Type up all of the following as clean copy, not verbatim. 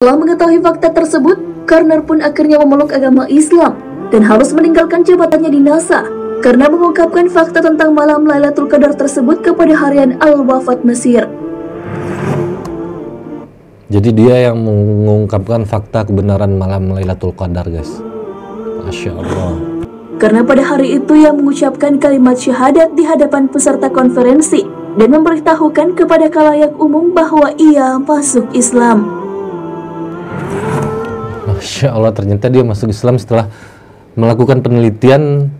Setelah mengetahui fakta tersebut, Karner pun akhirnya memeluk agama Islam dan harus meninggalkan jabatannya di NASA karena mengungkapkan fakta tentang malam Lailatul Qadar tersebut kepada harian Al-Wafat Mesir. Jadi dia yang mengungkapkan fakta kebenaran malam Lailatul Qadar, guys. Masya Allah. Karena pada hari itu ia mengucapkan kalimat syahadat di hadapan peserta konferensi dan memberitahukan kepada khalayak umum bahwa ia masuk Islam. Masya Allah, ternyata dia masuk Islam setelah melakukan penelitian.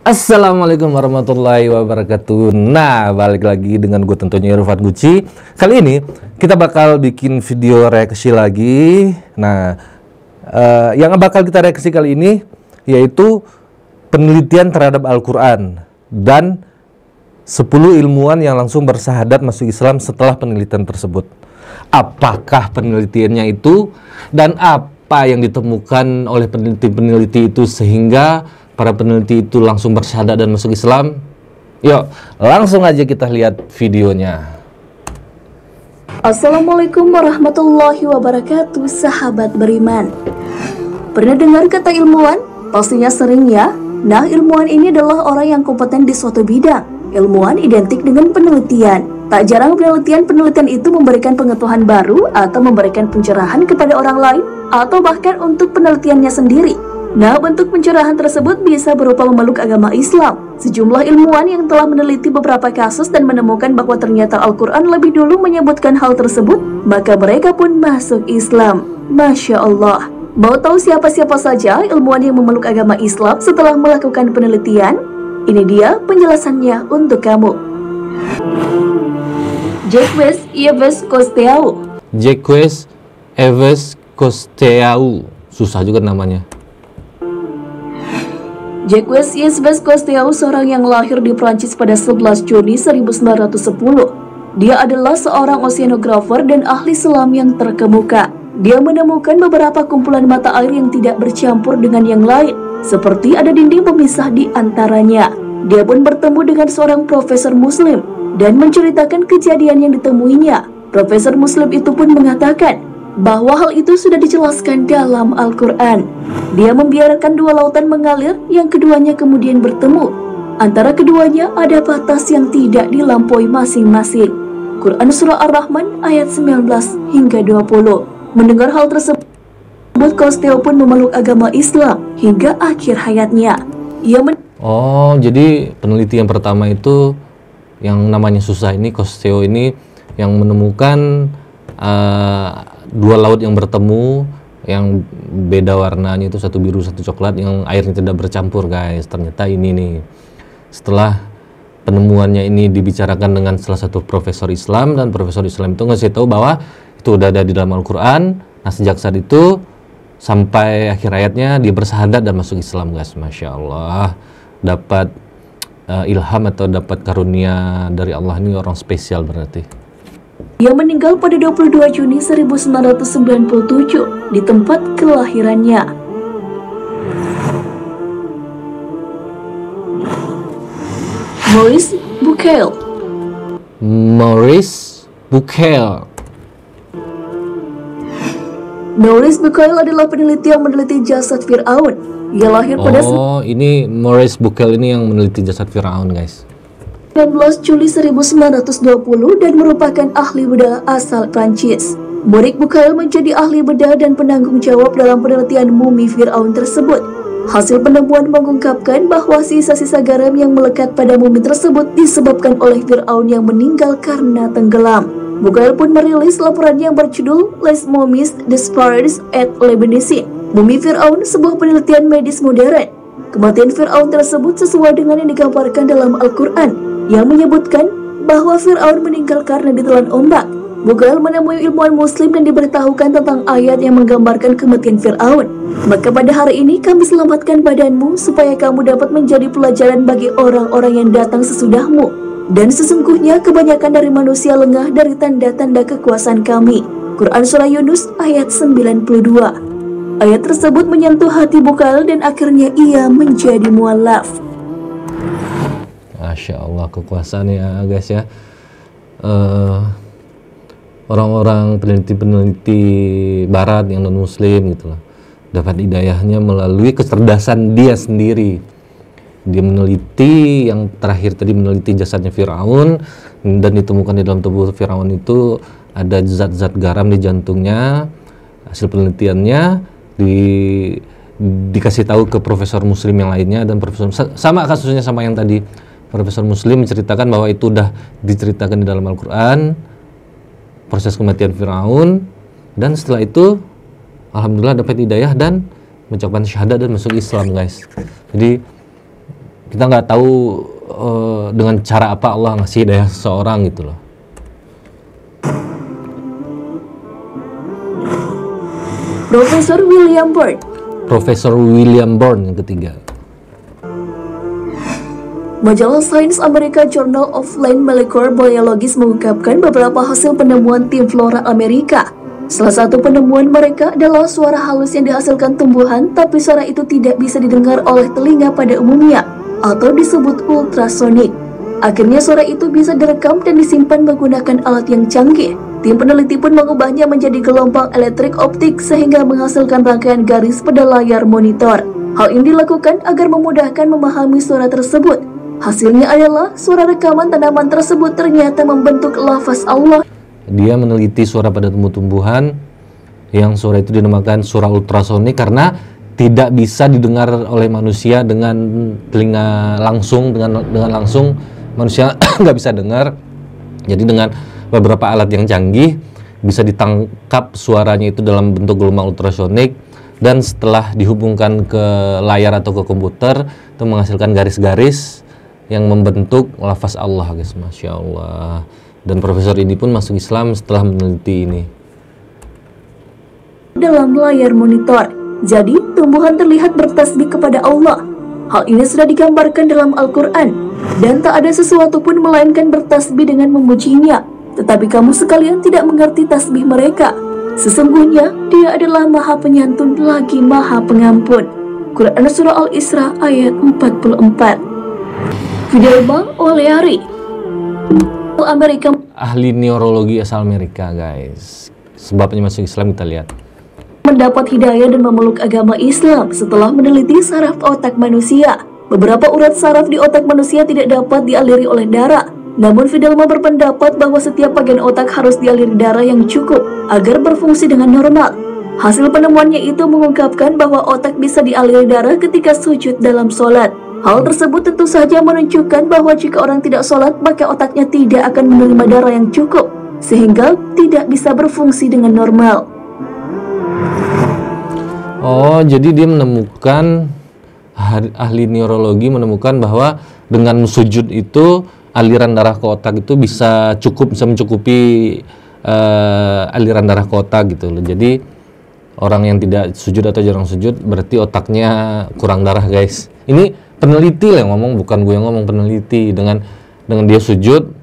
Assalamualaikum warahmatullahi wabarakatuh. Nah, balik lagi dengan gue tentunya Irfan Guci. Kali ini kita bakal bikin video reaksi lagi. Nah, yang bakal kita reaksi kali ini yaitu penelitian terhadap Al-Quran dan 10 ilmuwan yang langsung bersahadat masuk Islam setelah penelitian tersebut. Apakah penelitiannya itu dan apa yang ditemukan oleh peneliti-peneliti itu sehingga para peneliti itu langsung bersyahadat dan masuk Islam? Yuk, langsung aja kita lihat videonya. Assalamualaikum warahmatullahi wabarakatuh, sahabat beriman. Pernah dengar kata ilmuwan? Pastinya sering ya. Nah, ilmuwan ini adalah orang yang kompeten di suatu bidang. Ilmuwan identik dengan penelitian. Tak jarang penelitian itu memberikan pengetahuan baru atau memberikan pencerahan kepada orang lain atau bahkan untuk penelitiannya sendiri. Nah, bentuk pencerahan tersebut bisa berupa memeluk agama Islam. Sejumlah ilmuwan yang telah meneliti beberapa kasus dan menemukan bahwa ternyata Al-Quran lebih dulu menyebutkan hal tersebut, maka mereka pun masuk Islam. Masya Allah. Mau tahu siapa-siapa saja ilmuwan yang memeluk agama Islam setelah melakukan penelitian? Ini dia penjelasannya untuk kamu. Jacques Yves Cousteau. Jacques Yves Cousteau. Susah juga namanya. Jacques Yves Cousteau seorang yang lahir di Prancis pada 11 Juni 1910. Dia adalah seorang oceanografer dan ahli selam yang terkemuka. Dia menemukan beberapa kumpulan mata air yang tidak bercampur dengan yang lain, seperti ada dinding pemisah di antaranya. Dia pun bertemu dengan seorang profesor muslim dan menceritakan kejadian yang ditemuinya. Profesor muslim itu pun mengatakan bahwa hal itu sudah dijelaskan dalam Al-Quran. Dia membiarkan dua lautan mengalir yang keduanya kemudian bertemu. Antara keduanya ada batas yang tidak dilampaui masing-masing. Quran Surah Ar-Rahman ayat 19 hingga 20. Mendengar hal tersebut, Cousteau pun memeluk agama Islam hingga akhir hayatnya. Jadi peneliti yang pertama itu yang namanya susah ini, Cousteau ini yang menemukan dua laut yang bertemu yang beda warnanya, itu satu biru satu coklat yang airnya tidak bercampur, guys. Ternyata ini nih, setelah penemuannya ini dibicarakan dengan salah satu profesor Islam, dan profesor Islam itu ngasih tahu bahwa itu udah ada di dalam Al-Quran. Nah, sejak saat itu sampai akhir hayatnya dia bersahadat dan masuk Islam, guys. Masya Allah, dapat ilham atau dapat karunia dari Allah. Ini orang spesial berarti. Dia meninggal pada 22 Juni 1997 di tempat kelahirannya. Maurice Bucaille. Maurice Bucaille. Maurice Bucaille adalah peneliti yang meneliti jasad Fir'aun. Ia lahir pada ini Maurice Bucaille ini yang meneliti jasad Fir'aun, guys. 19 Juli 1920 dan merupakan ahli bedah asal Prancis. Maurice Bucaille menjadi ahli bedah dan penanggung jawab dalam penelitian mumi Fir'aun tersebut. Hasil penemuan mengungkapkan bahwa sisa-sisa garam yang melekat pada mumi tersebut disebabkan oleh Fir'aun yang meninggal karena tenggelam. Bucaille pun merilis laporan yang berjudul Les Momies Disparus et Lebanese, Mumi Fir'aun, sebuah penelitian medis modern. Kematian Fir'aun tersebut sesuai dengan yang digambarkan dalam Al-Quran, yang menyebutkan bahwa Fir'aun meninggal karena ditelan ombak. Bucaille menemui ilmuwan muslim dan diberitahukan tentang ayat yang menggambarkan kematian Fir'aun. Maka pada hari ini kami selamatkan badanmu supaya kamu dapat menjadi pelajaran bagi orang-orang yang datang sesudahmu. Dan sesungguhnya kebanyakan dari manusia lengah dari tanda-tanda kekuasaan kami. Quran Surah Yunus ayat 92. Ayat tersebut menyentuh hati Bucaille dan akhirnya ia menjadi mualaf. Masya Allah, kekuasaan ya guys ya. Orang-orang peneliti-peneliti barat yang non muslim gitu loh, dapat hidayahnya melalui kecerdasan dia sendiri. Dia meneliti, yang terakhir tadi meneliti jasadnya Firaun, dan ditemukan di dalam tubuh Firaun itu ada zat-zat garam di jantungnya. Hasil penelitiannya dikasih tahu ke profesor muslim yang lainnya, dan profesor sama kasusnya sama yang tadi. Profesor muslim menceritakan bahwa itu udah diceritakan di dalam Al-Quran, proses kematian Firaun, dan setelah itu alhamdulillah dapat hidayah dan mengucapkan syahadat dan masuk Islam guys. Jadi kita nggak tahu dengan cara apa Allah ngasih hidayah seseorang gitu loh. Profesor William Burn. Profesor William Burn yang ketiga. Majalah Sains Amerika Journal of Plant Molecular Biology mengungkapkan beberapa hasil penemuan tim flora Amerika. Salah satu penemuan mereka adalah suara halus yang dihasilkan tumbuhan, tapi suara itu tidak bisa didengar oleh telinga pada umumnya, atau disebut ultrasonik. Akhirnya suara itu bisa direkam dan disimpan menggunakan alat yang canggih. Tim peneliti pun mengubahnya menjadi gelombang elektrik optik sehingga menghasilkan rangkaian garis pada layar monitor. Hal ini dilakukan agar memudahkan memahami suara tersebut. Hasilnya adalah suara rekaman tanaman tersebut ternyata membentuk lafaz Allah. Dia meneliti suara pada tumbuh-tumbuhan yang suara itu dinamakan suara ultrasonik karena tidak bisa didengar oleh manusia dengan telinga langsung, dengan langsung manusia nggak bisa dengar. Jadi dengan beberapa alat yang canggih bisa ditangkap suaranya itu dalam bentuk gelombang ultrasonik, dan setelah dihubungkan ke layar atau ke komputer itu menghasilkan garis-garis yang membentuk lafaz Allah guys. Masya Allah. Dan profesor ini pun masuk Islam setelah meneliti ini. Dalam layar monitor, jadi tumbuhan terlihat bertasbih kepada Allah. Hal ini sudah digambarkan dalam Al-Quran, dan tak ada sesuatu pun melainkan bertasbih dengan memujinya. Tetapi kamu sekalian tidak mengerti tasbih mereka. Sesungguhnya Dia adalah Maha Penyantun lagi Maha Pengampun. Quran Surah Al-Isra ayat 44. Fidelma O'Leary, Amerika, ahli neurologi asal Amerika guys. Sebabnya masuk Islam kita lihat. Mendapat hidayah dan memeluk agama Islam setelah meneliti saraf otak manusia. Beberapa urat saraf di otak manusia tidak dapat dialiri oleh darah. Namun Fidelma berpendapat bahwa setiap bagian otak harus dialiri darah yang cukup agar berfungsi dengan normal. Hasil penemuannya itu mengungkapkan bahwa otak bisa dialiri darah ketika sujud dalam sholat. Hal tersebut tentu saja menunjukkan bahwa jika orang tidak sholat, maka otaknya tidak akan menerima darah yang cukup, sehingga tidak bisa berfungsi dengan normal. Oh, jadi dia menemukan, ahli neurologi menemukan bahwa dengan sujud itu aliran darah ke otak itu bisa mencukupi aliran darah ke otak gitu loh. Jadi orang yang tidak sujud atau jarang sujud berarti otaknya kurang darah guys. Ini peneliti lah yang ngomong, bukan gue yang ngomong, peneliti. Dengan dia sujud,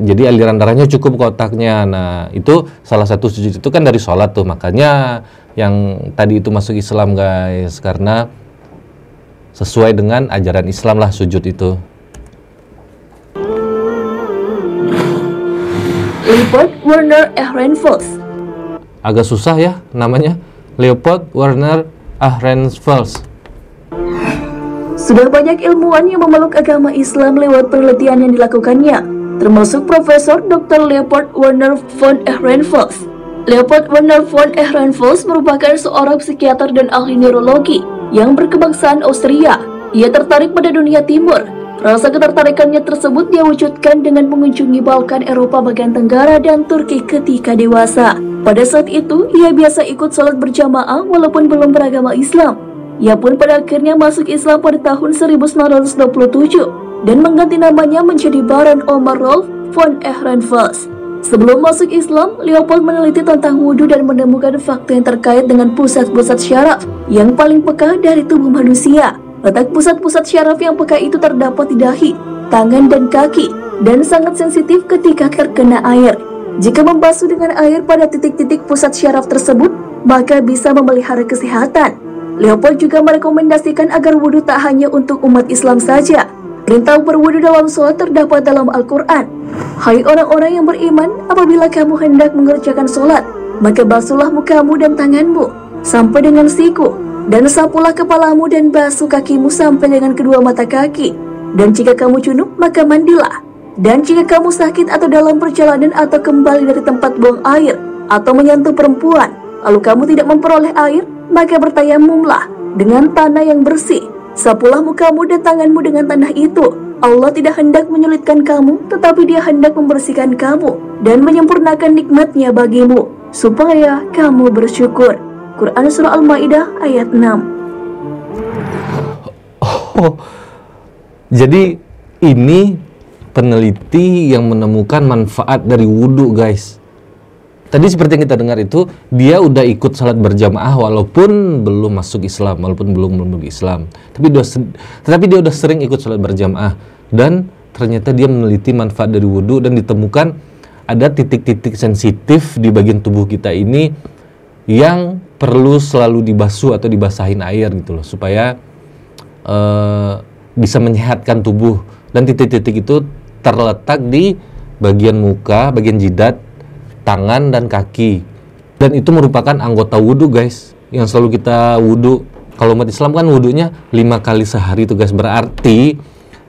jadi aliran darahnya cukup ke otaknya. Nah, itu salah satu sujud itu kan dari sholat tuh. Makanya yang tadi itu masuk Islam guys, karena sesuai dengan ajaran Islam lah sujud itu. Leopold Werner Ehrenfels. Agak susah ya namanya, Leopold Werner Ehrenfels. Sudah banyak ilmuwan yang memeluk agama Islam lewat penelitian yang dilakukannya, termasuk Profesor Dr. Leopold Werner von Ehrenfels. Leopold Werner von Ehrenfels merupakan seorang psikiater dan ahli neurologi yang berkebangsaan Austria. Ia tertarik pada dunia timur. Rasa ketertarikannya tersebut dia wujudkan dengan mengunjungi Balkan, Eropa bagian Tenggara, dan Turki ketika dewasa. Pada saat itu, ia biasa ikut sholat berjamaah walaupun belum beragama Islam. Ia pun pada akhirnya masuk Islam pada tahun 1927 dan mengganti namanya menjadi Baron Omar Rolf von Ehrenfels. Sebelum masuk Islam, Leopold meneliti tentang wudhu dan menemukan fakta yang terkait dengan pusat-pusat syaraf yang paling peka dari tubuh manusia. Letak pusat-pusat syaraf yang peka itu terdapat di dahi, tangan, dan kaki, dan sangat sensitif ketika terkena air. Jika membasuh dengan air pada titik-titik pusat syaraf tersebut, maka bisa memelihara kesehatan. Leopold juga merekomendasikan agar wudhu tak hanya untuk umat Islam saja. Perintah berwudu dalam sholat terdapat dalam Al-Quran. Hai orang-orang yang beriman, apabila kamu hendak mengerjakan sholat, maka basuhlah mukamu dan tanganmu sampai dengan siku, dan sapulah kepalamu dan basuh kakimu sampai dengan kedua mata kaki. Dan jika kamu junub, maka mandilah. Dan jika kamu sakit atau dalam perjalanan atau kembali dari tempat buang air atau menyentuh perempuan, lalu kamu tidak memperoleh air, maka bertayamumlah dengan tanah yang bersih. Sapulah mukamu dan tanganmu dengan tanah itu. Allah tidak hendak menyulitkan kamu, tetapi Dia hendak membersihkan kamu dan menyempurnakan nikmat-Nya bagimu, supaya kamu bersyukur. Quran Surah Al-Ma'idah ayat 6. Jadi ini peneliti yang menemukan manfaat dari wudhu, guys. Tadi seperti yang kita dengar itu, dia udah ikut salat berjamaah walaupun belum masuk Islam, walaupun belum memeluk Islam. Tetapi dia udah sering ikut salat berjamaah, dan ternyata dia meneliti manfaat dari wudhu dan ditemukan ada titik-titik sensitif di bagian tubuh kita ini yang perlu selalu dibasuh atau dibasahin air gitu loh, supaya bisa menyehatkan tubuh. Dan titik-titik itu terletak di bagian muka, bagian jidat, tangan, dan kaki. Dan itu merupakan anggota wudhu, guys, yang selalu kita wudhu. Kalau umat Islam kan wudhunya 5 kali sehari tuh, guys. Berarti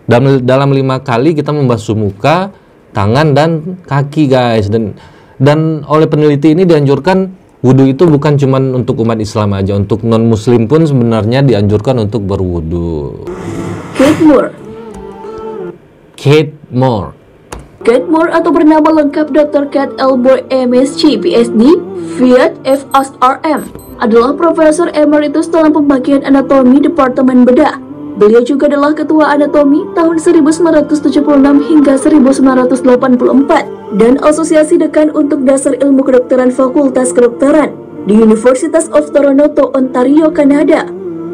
dalam 5 kali kita membasuh muka, tangan, dan kaki, guys. Dan oleh peneliti ini dianjurkan wudhu itu bukan cuma untuk umat Islam aja, untuk non-muslim pun sebenarnya dianjurkan untuk berwudhu. Kate Moore atau bernama lengkap Dr. Kate Elmore MSc PhD Fiat FSRM adalah Profesor Emeritus dalam pembagian anatomi Departemen Bedah. Beliau juga adalah Ketua Anatomi tahun 1976 hingga 1984 dan Asosiasi Dekan untuk Dasar Ilmu Kedokteran Fakultas Kedokteran di University of Toronto, Ontario, Kanada.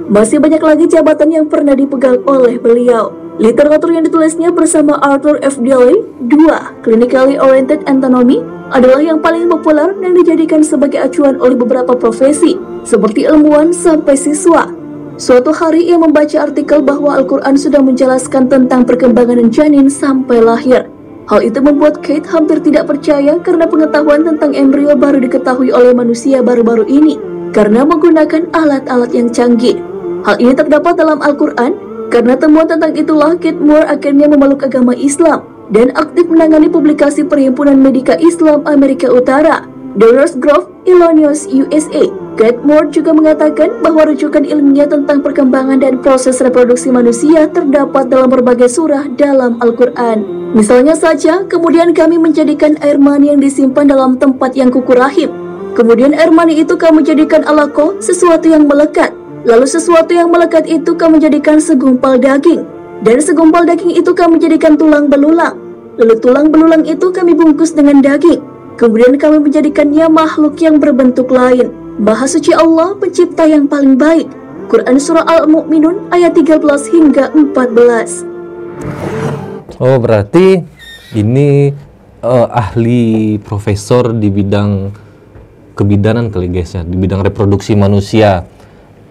Masih banyak lagi jabatan yang pernah dipegang oleh beliau. Literatur yang ditulisnya bersama Arthur F. Daly, 2 Clinically Oriented Anatomy, adalah yang paling populer dan dijadikan sebagai acuan oleh beberapa profesi, seperti ilmuwan sampai siswa. Suatu hari ia membaca artikel bahwa Al-Quran sudah menjelaskan tentang perkembangan janin sampai lahir. Hal itu membuat Kate hampir tidak percaya karena pengetahuan tentang embrio baru diketahui oleh manusia baru-baru ini, karena menggunakan alat-alat yang canggih. Hal ini terdapat dalam Al-Quran. Karena temuan tentang itulah Kate Moore akhirnya memeluk agama Islam dan aktif menangani publikasi Perhimpunan Medika Islam Amerika Utara, Downers Grove, Illinois, USA. Kate Moore juga mengatakan bahwa rujukan ilmiah tentang perkembangan dan proses reproduksi manusia terdapat dalam berbagai surah dalam Al-Quran. Misalnya saja, kemudian kami menjadikan air mani yang disimpan dalam tempat yang kuku rahim. Kemudian air mani itu kami jadikan alaqah, sesuatu yang melekat. Lalu sesuatu yang melekat itu kami jadikan segumpal daging, dan segumpal daging itu kami jadikan tulang belulang. Lalu tulang belulang itu kami bungkus dengan daging. Kemudian kami menjadikannya makhluk yang berbentuk lain. Maha suci Allah, pencipta yang paling baik. Quran Surah Al-Mu'minun ayat 13 hingga 14. Oh, berarti ini ahli profesor di bidang kebidanan kali, guys, ya, di bidang reproduksi manusia.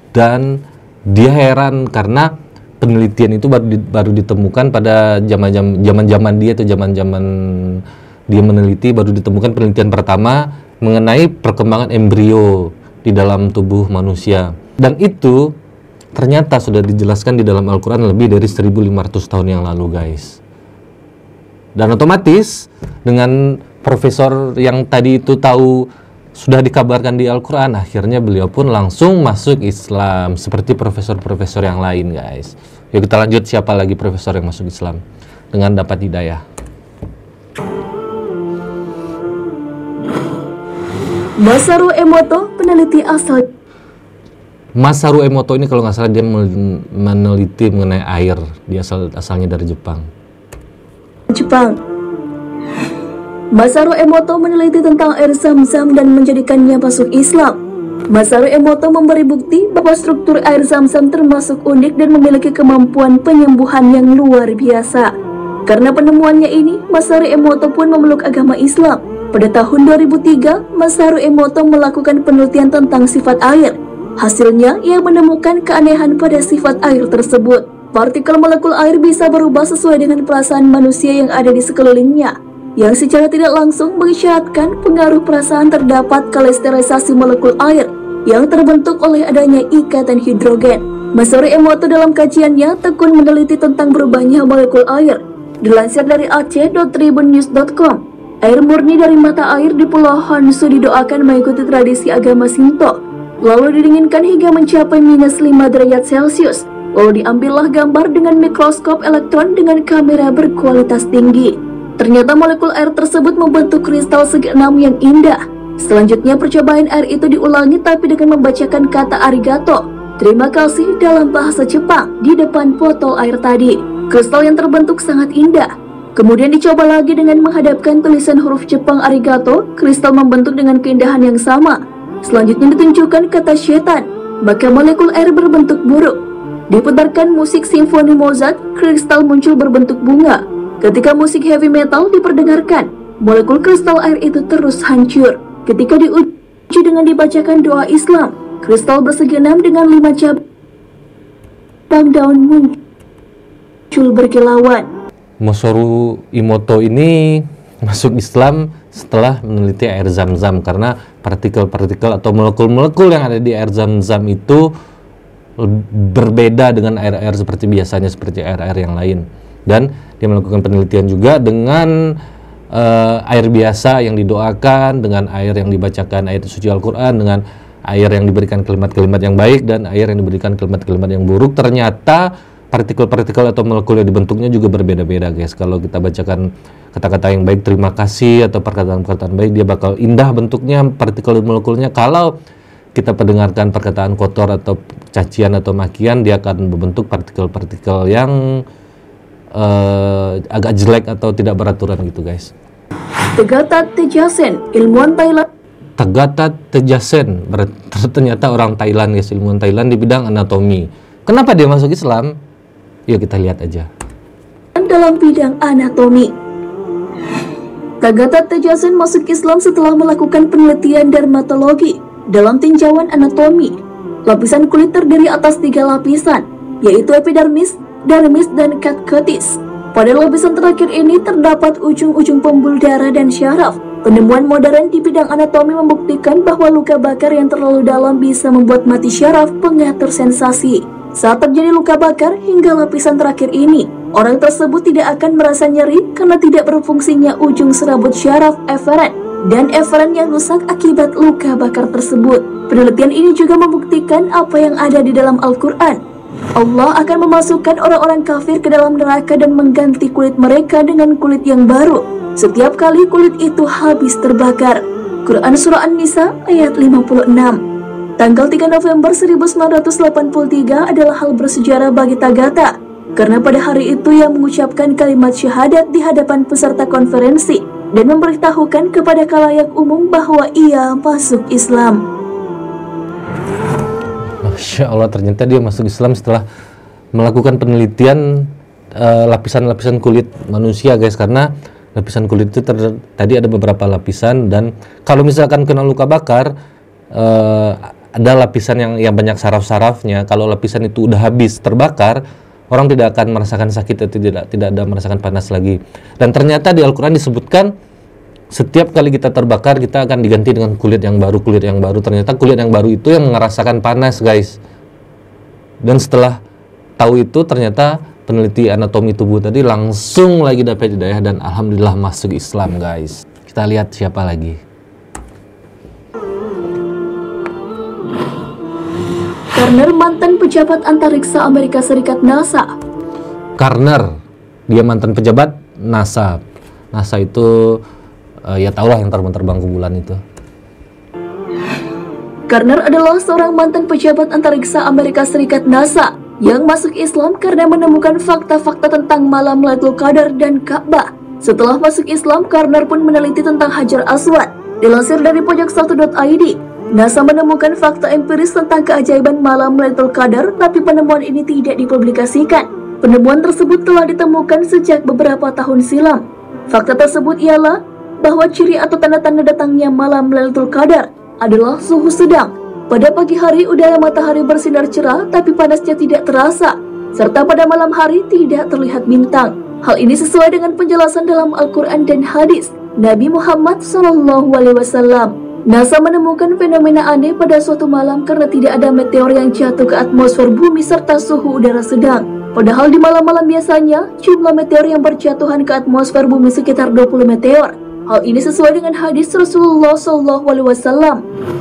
Dan dia heran karena penelitian itu baru ditemukan pada zaman dia, dia meneliti, baru ditemukan penelitian pertama mengenai perkembangan embrio di dalam tubuh manusia. Dan itu ternyata sudah dijelaskan di dalam Al-Quran lebih dari 1500 tahun yang lalu, guys. Dan otomatis dengan profesor yang tadi itu tahu sudah dikabarkan di Al-Quran, akhirnya beliau pun langsung masuk Islam seperti profesor-profesor yang lain, guys. Yuk kita lanjut, siapa lagi profesor yang masuk Islam dengan dapat hidayah? Masaru Emoto, peneliti asal Masaru Emoto ini kalau nggak salah dia meneliti mengenai air, dia asalnya dari Jepang. Masaru Emoto meneliti tentang air Zam-Zam dan menjadikannya masuk Islam. Masaru Emoto memberi bukti bahwa struktur air Zam-Zam termasuk unik dan memiliki kemampuan penyembuhan yang luar biasa. Karena penemuannya ini, Masaru Emoto pun memeluk agama Islam. Pada tahun 2003, Masaru Emoto melakukan penelitian tentang sifat air. Hasilnya, ia menemukan keanehan pada sifat air tersebut. Partikel molekul air bisa berubah sesuai dengan perasaan manusia yang ada di sekelilingnya, yang secara tidak langsung mengisyaratkan pengaruh perasaan terdapat kristallisasi molekul air yang terbentuk oleh adanya ikatan hidrogen. Masaru Emoto dalam kajiannya tekun meneliti tentang berubahnya molekul air. Dilansir dari aceh.tribunnews.com, air murni dari mata air di Pulau Honshu didoakan mengikuti tradisi agama Shinto, lalu didinginkan hingga mencapai -5 derajat Celcius. Lalu diambillah gambar dengan mikroskop elektron dengan kamera berkualitas tinggi. Ternyata molekul air tersebut membentuk kristal segi enam yang indah. Selanjutnya percobaan air itu diulangi tapi dengan membacakan kata arigato, terima kasih, dalam bahasa Jepang di depan botol air tadi. Kristal yang terbentuk sangat indah. Kemudian dicoba lagi dengan menghadapkan tulisan huruf Jepang arigato, kristal membentuk dengan keindahan yang sama. Selanjutnya ditunjukkan kata setan, maka molekul air berbentuk buruk. Diputarkan musik simfoni Mozart, kristal muncul berbentuk bunga. Ketika musik heavy metal diperdengarkan, molekul kristal air itu terus hancur. Ketika diuji dengan dibacakan doa Islam, kristal bersegi enam dengan 5 cabang daun muncul berkilauan. Masaru Emoto ini masuk Islam setelah meneliti air Zam-Zam, karena partikel-partikel atau molekul-molekul yang ada di air Zam-Zam itu berbeda dengan air-air seperti biasanya, seperti air-air yang lain. Dan dia melakukan penelitian juga dengan air biasa yang didoakan, dengan air yang dibacakan ayat suci Al-Quran, dengan air yang diberikan kalimat-kalimat yang baik, dan air yang diberikan kalimat-kalimat yang buruk. Ternyata partikel-partikel atau molekul yang dibentuknya juga berbeda-beda, guys. Kalau kita bacakan kata-kata yang baik, terima kasih, atau perkataan-perkataan baik, dia bakal indah bentuknya, partikel molekulnya. Kalau kita pendengarkan perkataan kotor atau cacian atau makian, dia akan membentuk partikel-partikel yang agak jelek atau tidak beraturan gitu, guys. Tegatat Tejasen, ilmuwan Thailand. Tegatat Tejasen, ternyata orang Thailand, guys, ilmuwan Thailand di bidang anatomi. Kenapa dia masuk Islam? Yuk kita lihat aja. Dalam bidang anatomi, Tegatat Tejasen masuk Islam setelah melakukan penelitian dermatologi dalam tinjauan anatomi. Lapisan kulit terdiri atas 3 lapisan, yaitu epidermis, dermis, dan catcutis. Pada lapisan terakhir ini terdapat ujung-ujung pembuluh darah dan syaraf. Penemuan modern di bidang anatomi membuktikan bahwa luka bakar yang terlalu dalam bisa membuat mati syaraf pengatur sensasi. Saat terjadi luka bakar hingga lapisan terakhir ini, orang tersebut tidak akan merasa nyeri karena tidak berfungsinya ujung serabut syaraf eferen dan eferen yang rusak akibat luka bakar tersebut. Penelitian ini juga membuktikan apa yang ada di dalam Al-Quran. Allah akan memasukkan orang-orang kafir ke dalam neraka dan mengganti kulit mereka dengan kulit yang baru setiap kali kulit itu habis terbakar. Quran Surah An-Nisa ayat 56. Tanggal 3 November 1983 adalah hal bersejarah bagi Tagata, karena pada hari itu ia mengucapkan kalimat syahadat di hadapan peserta konferensi dan memberitahukan kepada khalayak umum bahwa ia masuk Islam. Masya Allah, ternyata dia masuk Islam setelah melakukan penelitian lapisan-lapisan kulit manusia, guys. Karena lapisan kulit itu tadi ada beberapa lapisan, dan kalau misalkan kena luka bakar, ada lapisan yang banyak saraf-sarafnya. Kalau lapisan itu udah habis terbakar, orang tidak akan merasakan sakit atau tidak ada merasakan panas lagi. Dan ternyata di Al-Quran disebutkan setiap kali kita terbakar, kita akan diganti dengan kulit yang baru, kulit yang baru. Ternyata kulit yang baru itu yang merasakan panas, guys. Dan setelah tahu itu, ternyata peneliti anatomi tubuh tadi langsung lagi dapat hidayah dan alhamdulillah masuk Islam, guys. Kita lihat siapa lagi. Karner, mantan pejabat antariksa Amerika Serikat NASA. Karner, dia mantan pejabat NASA. NASA itu ya tau lah yang terbang ke bulan itu. Karner adalah seorang mantan pejabat antariksa Amerika Serikat NASA yang masuk Islam karena menemukan fakta-fakta tentang malam Lailatul Qadar dan Ka'bah. Setelah masuk Islam, Karner pun meneliti tentang Hajar Aswad. Dilansir dari pojok1.id, NASA menemukan fakta empiris tentang keajaiban malam Lailatul Qadar, tapi penemuan ini tidak dipublikasikan. Penemuan tersebut telah ditemukan sejak beberapa tahun silam. Fakta tersebut ialah bahwa ciri atau tanda-tanda datangnya malam Lailatul Qadar adalah suhu sedang. Pada pagi hari udara matahari bersinar cerah tapi panasnya tidak terasa. serta pada malam hari tidak terlihat bintang. Hal ini sesuai dengan penjelasan dalam Al-Quran dan hadis Nabi Muhammad SAW. NASA menemukan fenomena aneh pada suatu malam karena tidak ada meteor yang jatuh ke atmosfer bumi serta suhu udara sedang. Padahal di malam-malam biasanya, jumlah meteor yang berjatuhan ke atmosfer bumi sekitar 20 meteor. Hal ini sesuai dengan hadis Rasulullah SAW.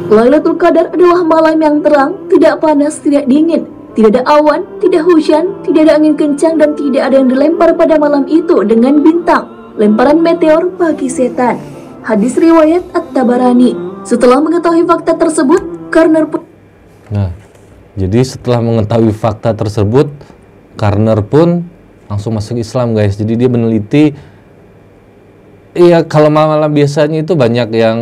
Lailatul Qadar adalah malam yang terang, tidak panas, tidak dingin, tidak ada awan, tidak hujan, tidak ada angin kencang, dan tidak ada yang dilempar pada malam itu dengan bintang, lemparan meteor bagi setan. Hadis riwayat At-Tabarani. Setelah mengetahui fakta tersebut, Karner pun... Nah, jadi setelah mengetahui fakta tersebut, Karner pun langsung masuk Islam, guys. Jadi dia meneliti, iya, kalau malam biasanya itu banyak yang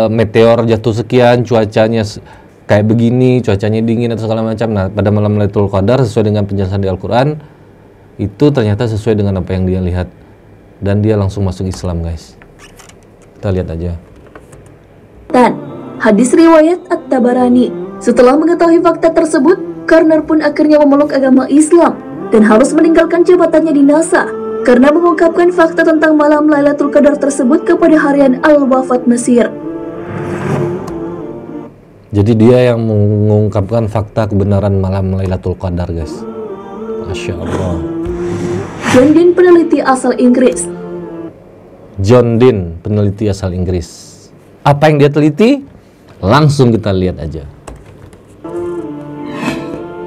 meteor jatuh sekian, cuacanya kayak begini, cuacanya dingin atau segala macam. Nah, pada malam Lailatul Qadar sesuai dengan penjelasan di Al-Quran, itu ternyata sesuai dengan apa yang dia lihat. Dan dia langsung masuk Islam, guys. Kita lihat aja. Hadis riwayat At-Tabarani. Setelah mengetahui fakta tersebut, Karner pun akhirnya memeluk agama Islam dan harus meninggalkan jabatannya di NASA karena mengungkapkan fakta tentang malam Lailatul Qadar tersebut kepada harian Al-Wafat Mesir. Jadi dia yang mengungkapkan fakta kebenaran malam Lailatul Qadar, guys. Masya Allah. John Dean, peneliti asal Inggris. John Dean, peneliti asal Inggris. Apa yang dia teliti? Langsung kita lihat aja.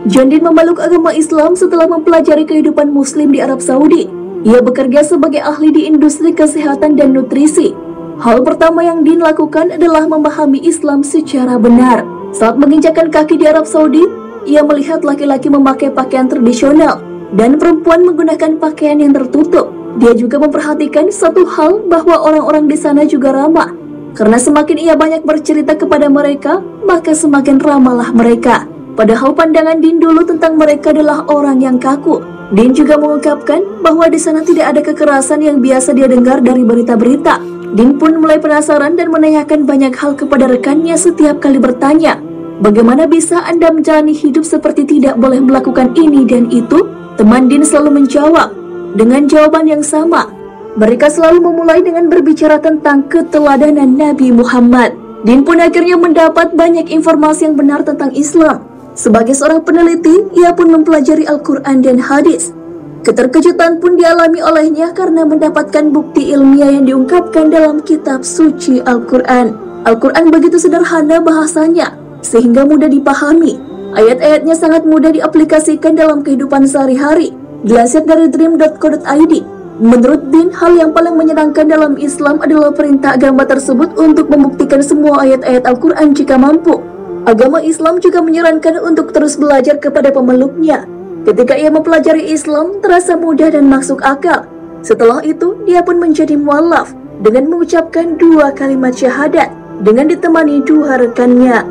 John Dean memeluk agama Islam setelah mempelajari kehidupan Muslim di Arab Saudi. Ia bekerja sebagai ahli di industri kesehatan dan nutrisi. Hal pertama yang Dean lakukan adalah memahami Islam secara benar. Saat menginjakkan kaki di Arab Saudi, ia melihat laki-laki memakai pakaian tradisional dan perempuan menggunakan pakaian yang tertutup. Dia juga memperhatikan satu hal, bahwa orang-orang di sana juga ramah. Karena semakin ia banyak bercerita kepada mereka, maka semakin ramahlah mereka. Padahal pandangan Dean dulu tentang mereka adalah orang yang kaku. Dean juga mengungkapkan bahwa di sana tidak ada kekerasan yang biasa dia dengar dari berita-berita. Dean pun mulai penasaran dan menanyakan banyak hal kepada rekannya setiap kali bertanya, bagaimana bisa Anda menjalani hidup seperti tidak boleh melakukan ini dan itu? Teman Dean selalu menjawab dengan jawaban yang sama. Mereka selalu memulai dengan berbicara tentang keteladanan Nabi Muhammad. Dean pun akhirnya mendapat banyak informasi yang benar tentang Islam. Sebagai seorang peneliti, ia pun mempelajari Al-Quran dan hadis. Keterkejutan pun dialami olehnya karena mendapatkan bukti ilmiah yang diungkapkan dalam kitab suci Al-Quran. Al-Quran begitu sederhana bahasanya, sehingga mudah dipahami. Ayat-ayatnya sangat mudah diaplikasikan dalam kehidupan sehari-hari. Dilansir dari dream.co.id, menurut Dean, hal yang paling menyenangkan dalam Islam adalah perintah agama tersebut untuk membuktikan semua ayat-ayat Al-Quran jika mampu. Agama Islam juga menyarankan untuk terus belajar kepada pemeluknya. Ketika ia mempelajari Islam, terasa mudah dan masuk akal. Setelah itu, dia pun menjadi mualaf dengan mengucapkan 2 kalimat syahadat dengan ditemani 2 rekannya.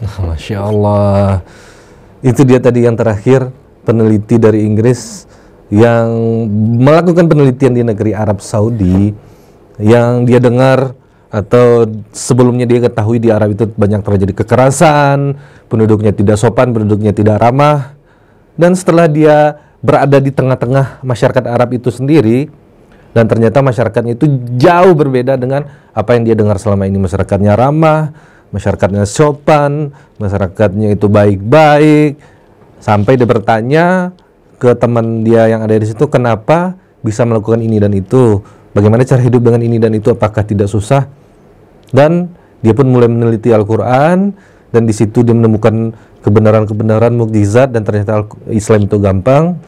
Masya Allah. Itu dia tadi yang terakhir, peneliti dari Inggris yang melakukan penelitian di negeri Arab Saudi, yang dia dengar atau sebelumnya dia ketahui di Arab itu banyak terjadi kekerasan, penduduknya tidak sopan, penduduknya tidak ramah. Dan setelah dia berada di tengah-tengah masyarakat Arab itu sendiri, dan ternyata masyarakatnya itu jauh berbeda dengan apa yang dia dengar selama ini. Masyarakatnya ramah, masyarakatnya sopan, masyarakatnya itu baik-baik. Sampai dia bertanya ke teman dia yang ada di situ, kenapa bisa melakukan ini dan itu, bagaimana cara hidup dengan ini dan itu, apakah tidak susah? Dan dia pun mulai meneliti Al-Quran, dan di situ dia menemukan kebenaran-kebenaran mukjizat, dan ternyata Islam itu gampang.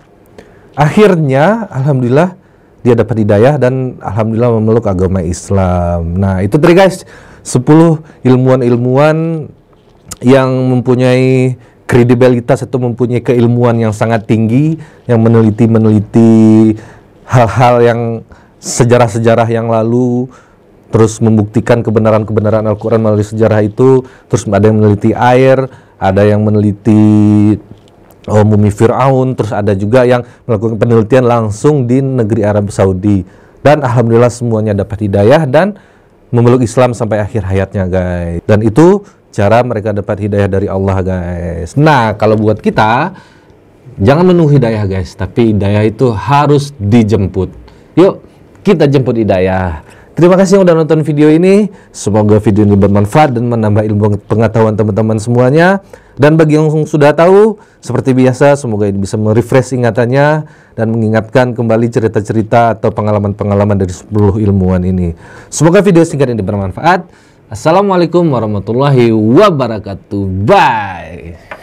Akhirnya, alhamdulillah, dia dapat hidayah dan alhamdulillah memeluk agama Islam. Nah, itu tadi guys, 10 ilmuwan-ilmuwan yang mempunyai kredibilitas atau mempunyai keilmuan yang sangat tinggi, yang meneliti hal-hal yang sejarah-sejarah yang lalu, terus membuktikan kebenaran-kebenaran Al-Quran melalui sejarah itu. Terus ada yang meneliti air, ada yang meneliti mumi Fir'aun, terus ada juga yang melakukan penelitian langsung di negeri Arab Saudi. Dan alhamdulillah semuanya dapat hidayah dan memeluk Islam sampai akhir hayatnya guys. Dan itu cara mereka dapat hidayah dari Allah, guys. Nah, kalau buat kita, jangan menunggu hidayah, guys, tapi hidayah itu harus dijemput. Yuk, kita jemput hidayah. Terima kasih yang udah nonton video ini. Semoga video ini bermanfaat dan menambah ilmu pengetahuan teman-teman semuanya. Dan bagi yang sudah tahu, seperti biasa, semoga ini bisa merefresh ingatannya dan mengingatkan kembali cerita-cerita atau pengalaman-pengalaman dari 10 ilmuwan ini. Semoga video singkat ini bermanfaat. Assalamualaikum warahmatullahi wabarakatuh. Bye.